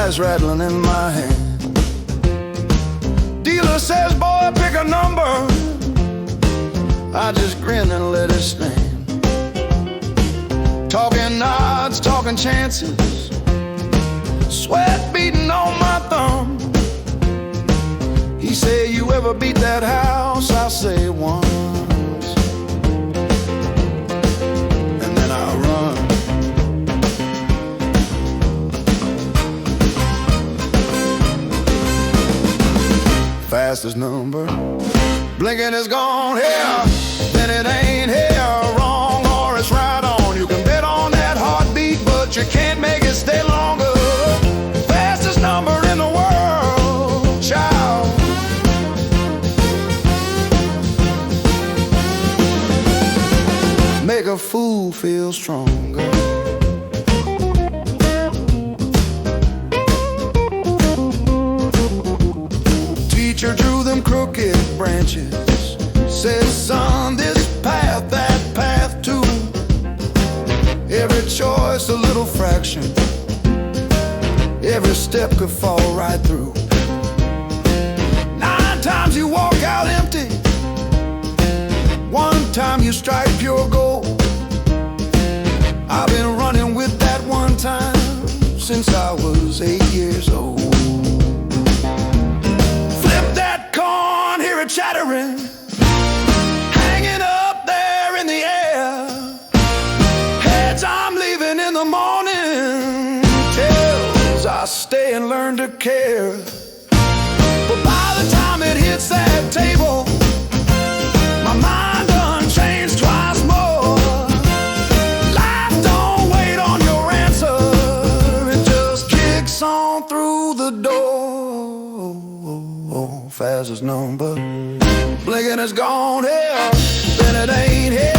dice rattling in my hand. Dealer says, boy, pick a number. I just grin and let it stand. Talking odds, talking chances, sweat beating on my thumb. He say, you ever beat that house? I say, once. And then I run. Fastest number, blinking is gone here, then it ain't here. Wrong or it's right on. You can bet on that heartbeat, but you can't make it stay longer. Fastest number in the world, child. Make a fool feel stronger. Teacher drew them crooked branches, said, son, this path, that path too. Every choice a little fraction, every step could fall right through. 9 times you walk out empty, 1 time you strike pure gold. I've been running with that 1 time since I was 8 years old. Chattering, hanging up there in the air. Heads I'm leaving in the morning, tails I stay and learn to care. But by the time it hits that table, my mind done changed twice more. Life don't wait on your answer, it just kicks on through the door. Fastest number, blinking is gone here, then it ain't here.